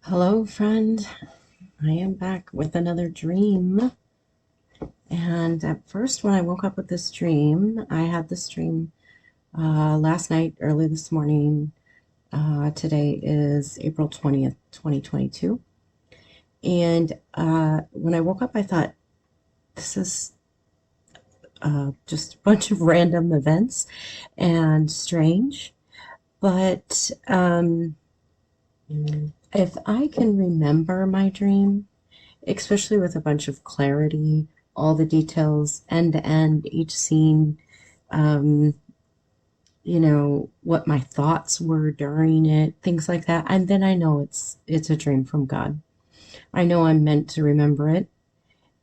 Hello, friend. I am back with another dream. And at first, when I woke up with this dream, I had this dream last night, early this morning. Today is April 20th, 2022. And when I woke up, I thought, this is just a bunch of random events and strange. But if I can remember my dream, especially with a bunch of clarity, all the details, end to end, each scene, um, what my thoughts were during it, things like that. And then I know it's a dream from God. I know I'm meant to remember it.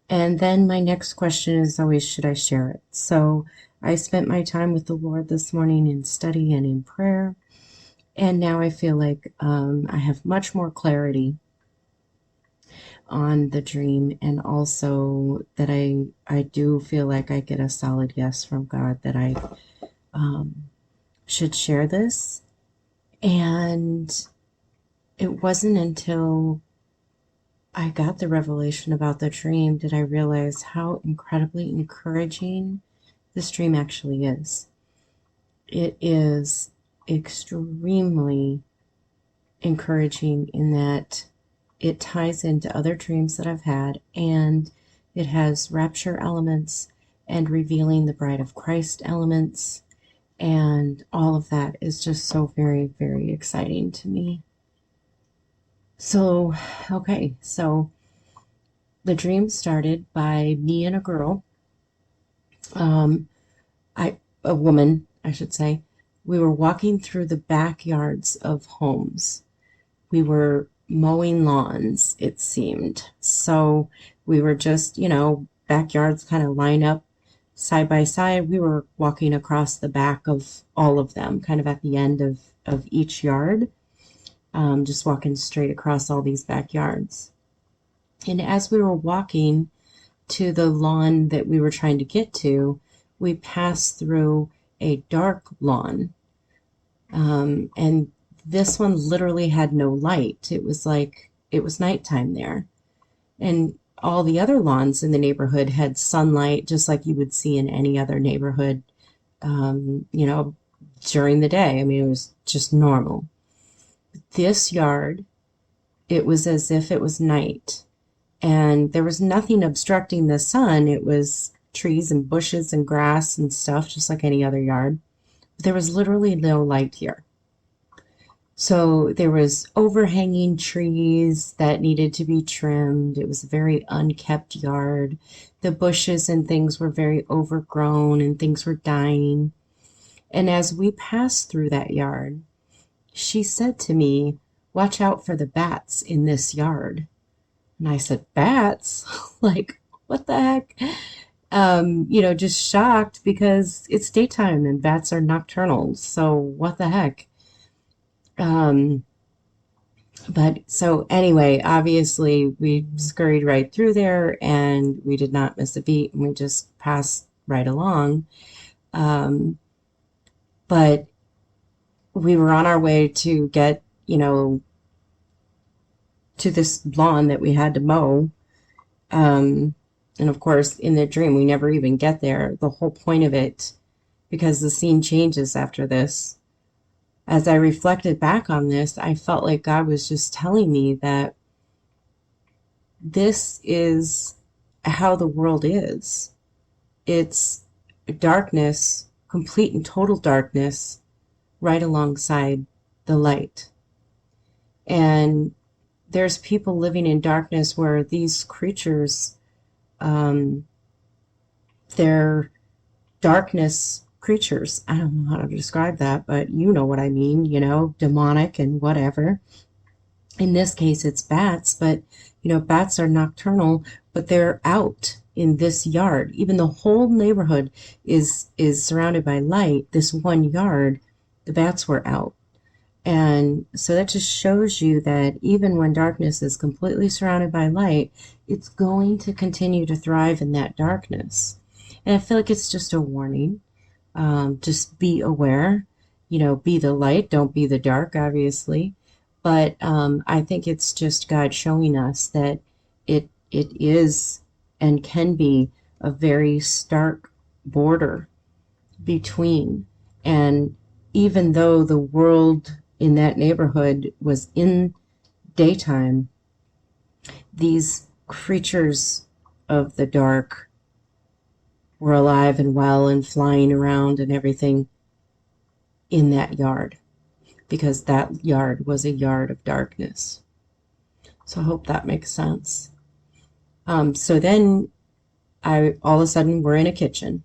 And then my next question is always, should I share it? So I spent my time with the Lord this morning in study and in prayer. And now I feel like I have much more clarity on the dream, and also that I do feel like I get a solid yes from God that I should share this. And it wasn't until I got the revelation about the dream did I realize how incredibly encouraging this dream actually is. It is extremely encouraging in that it ties into other dreams that I've had, and it has rapture elements and revealing the bride of Christ elements, and all of that is just so very, very exciting to me. So, okay, so the dream started by me and a girl, um, a woman, I should say. We were walking through the backyards of homes. We were mowing lawns, it seemed. So we were just, backyards kind of line up side by side. We were walking across the back of all of them, kind of at the end of each yard, just walking straight across all these backyards. And as we were walking to the lawn that we were trying to get to, we passed through a dark lawn. And this one literally had no light. It was like it was nighttime there. And all the other lawns in the neighborhood had sunlight, just like you would see in any other neighborhood, um, you know, during the day. I mean, it was just normal. This yard, it was as if it was night. And there was nothing obstructing the sun. It was trees and bushes and grass and stuff, just like any other yard. But there was literally no light here. So there was overhanging trees that needed to be trimmed. It was a very unkept yard. The bushes and things were very overgrown and things were dying. And as we passed through that yard, she said to me, "Watch out for the bats in this yard." And I said, "Bats?" Like, what the heck? Just shocked because it's daytime and bats are nocturnal. So what the heck? Um, But so anyway, obviously we scurried right through there and we did not miss a beat and we just passed right along. Um, but we were on our way to get, to this lawn that we had to mow. Um, and of course, in the dream, we never even get there. The whole point of it, because the scene changes after this. As I reflected back on this, I felt like God was just telling me that this is how the world is. It's darkness, complete and total darkness, right alongside the light. And there's people living in darkness where these creatures, um, they're darkness creatures. I don't know how to describe that, but you know what I mean, demonic and whatever. In this case, it's bats, but bats are nocturnal, but they're out in this yard. Even the whole neighborhood is surrounded by light. This one yard, the bats were out. And so that just shows you that even when darkness is completely surrounded by light, it's going to continue to thrive in that darkness. And I feel like it's just a warning. Just be aware, be the light, don't be the dark, obviously. But I think it's just God showing us that it is and can be a very stark border between. And even though the world in that neighborhood was in daytime, these creatures of the dark were alive and well and flying around and everything in that yard, because that yard was a yard of darkness. So I hope that makes sense. So then I all of a sudden we're in a kitchen,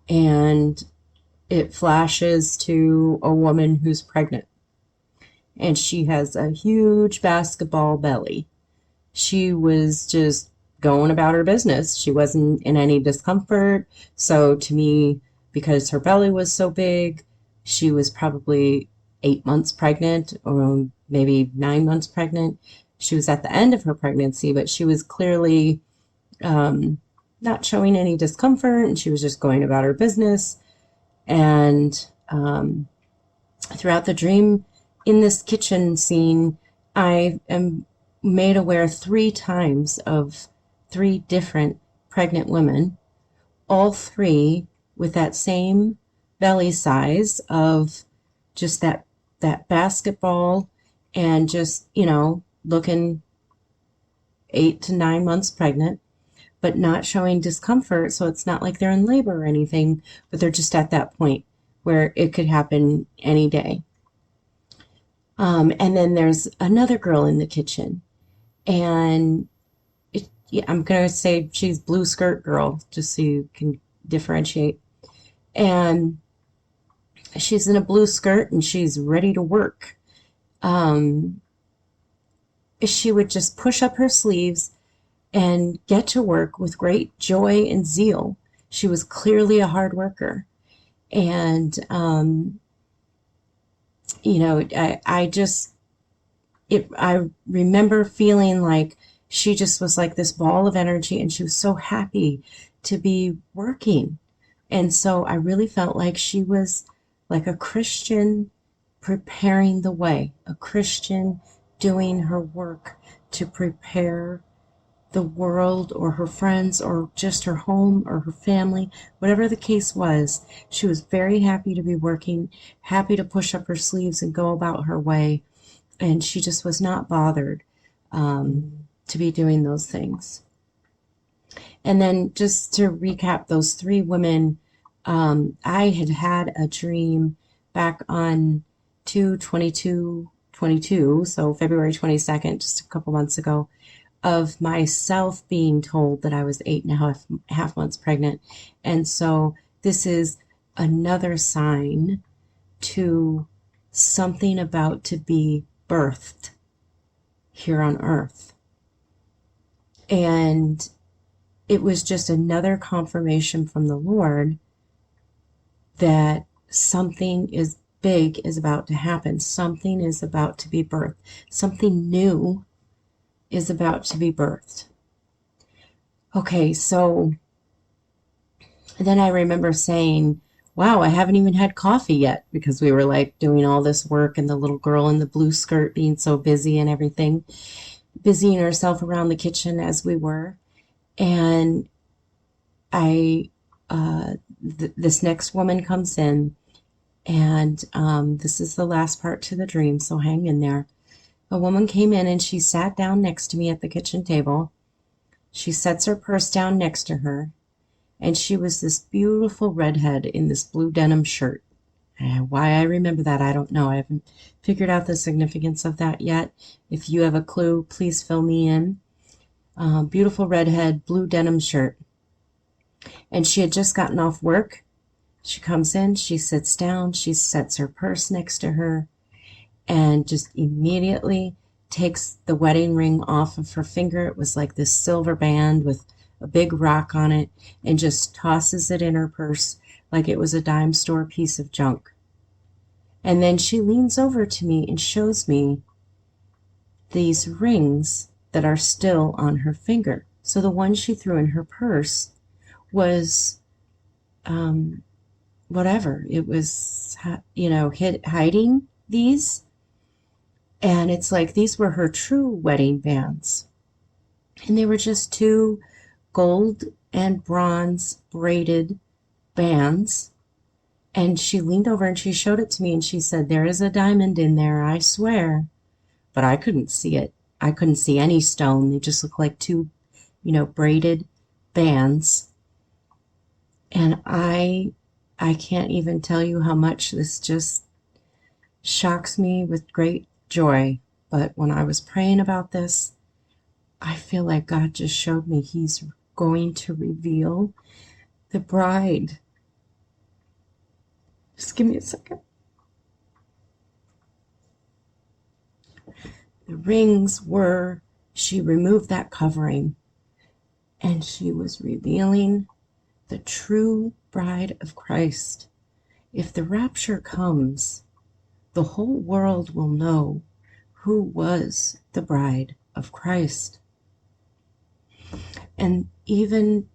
and it flashes to a woman who's pregnant, and she has a huge basketball belly. She was just going about her business. She wasn't in any discomfort. So to me, because her belly was so big, she was probably 8 months pregnant, or maybe 9 months pregnant. She was at the end of her pregnancy, but she was clearly um, not showing any discomfort, and she was just going about her business. And throughout the dream, in this kitchen scene, I am made aware 3 times of 3 different pregnant women, all 3 with that same belly size of just that basketball, and just, looking 8 to 9 months pregnant, but not showing discomfort. So it's not like they're in labor or anything, but they're just at that point where it could happen any day. And then there's another girl in the kitchen, and yeah, I'm going to say she's blue skirt girl, just so you can differentiate. And she's in a blue skirt and she's ready to work. Um, she would just push up her sleeves and get to work with great joy and zeal. She was clearly a hard worker. And, I just, I remember feeling like she just was like this ball of energy, and she was so happy to be working. And so I really felt like she was like a Christian preparing the way, a Christian doing her work to prepare the world or her friends or just her home or her family, whatever the case was. She was very happy to be working, happy to push up her sleeves and go about her way. And she just was not bothered to be doing those things. And then just to recap those 3 women, I had had a dream back on 2/22/22, so February 22nd, just a couple months ago, of myself being told that I was 8.5 months pregnant. And so this is another sign to something about to be birthed here on earth. And it was just another confirmation from the Lord that something is big is about to happen. Something is about to be birthed. Something new is about to be birthed. Okay, so then I remember saying, wow, I haven't even had coffee yet, because we were like doing all this work, and the little girl in the blue skirt being so busy and everything, busying herself around the kitchen as we were. And I, this next woman comes in, and this is the last part to the dream, so hang in there. A woman came in and she sat down next to me at the kitchen table. She sets her purse down next to her, and she was this beautiful redhead in this blue denim shirt. Why I remember that, I don't know. I haven't figured out the significance of that yet. If you have a clue, please fill me in. Beautiful redhead, blue denim shirt. And she had just gotten off work. She comes in, she sits down, she sets her purse next to her, and just immediately takes the wedding ring off of her finger. It was like this silver band with a big rock on it, and just tosses it in her purse like it was a dime store piece of junk. And then she leans over to me and shows me these rings that are still on her finger. So the one she threw in her purse was whatever. It was, hiding these. And it's like these were her true wedding bands. And they were just two gold and bronze braided bands. And she leaned over and she showed it to me and she said, "There is a diamond in there, I swear." But I couldn't see it. I couldn't see any stone. They just looked like two, braided bands. And I can't even tell you how much this just shocks me with great joy. But when I was praying about this, I feel like God just showed me He's going to reveal the bride. Just give me a second. The rings were, she removed that covering and she was revealing the true bride of Christ. If the rapture comes, the whole world will know who was the bride of Christ. And even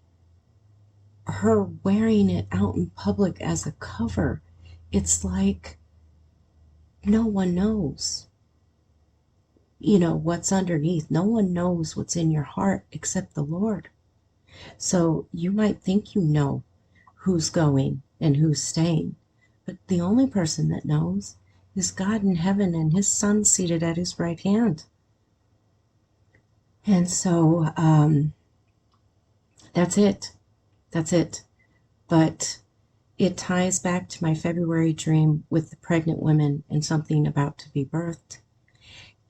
her wearing it out in public as a cover, it's like no one knows, what's underneath. No one knows what's in your heart except the Lord. So you might think you know who's going and who's staying, but the only person that knows is God in heaven and His Son seated at His right hand. And so that's it. That's it. But it ties back to my February dream with the pregnant women and something about to be birthed.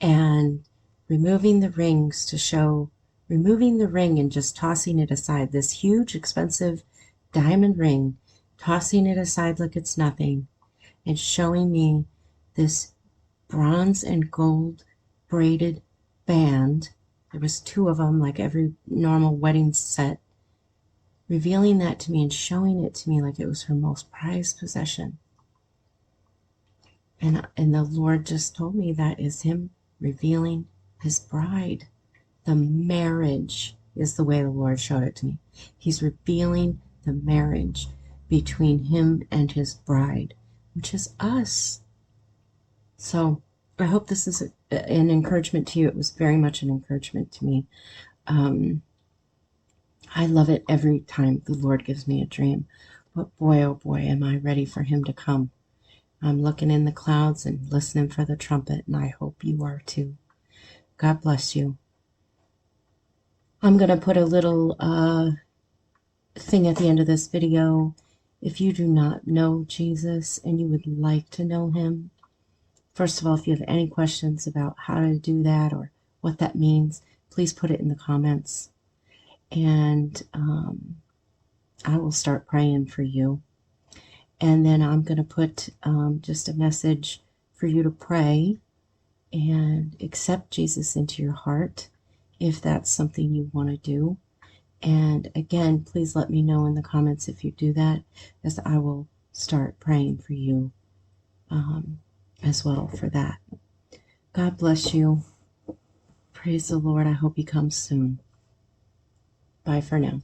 And removing the rings to show, removing the ring and just tossing it aside, this huge, expensive diamond ring, tossing it aside like it's nothing, and showing me this bronze and gold braided band. There was two of them, like every normal wedding set, revealing that to me and showing it to me like it was her most prized possession. And the Lord just told me that is Him revealing His bride. The marriage is the way the Lord showed it to me. He's revealing the marriage between Him and His bride, which is us. So I hope this is an encouragement to you. It was very much an encouragement to me. I love it every time the Lord gives me a dream. But boy, oh boy, am I ready for Him to come. I'm looking in the clouds and listening for the trumpet, and I hope you are too. God bless you. I'm going to put a little thing at the end of this video. If you do not know Jesus and you would like to know Him, first of all, if you have any questions about how to do that or what that means, please put it in the comments. And I will start praying for you. And then I'm going to put just a message for you to pray and accept Jesus into your heart if that's something you want to do. And again, please let me know in the comments if you do that, as I will start praying for you as well for that. God bless you. Praise the Lord. I hope He comes soon. Bye for now.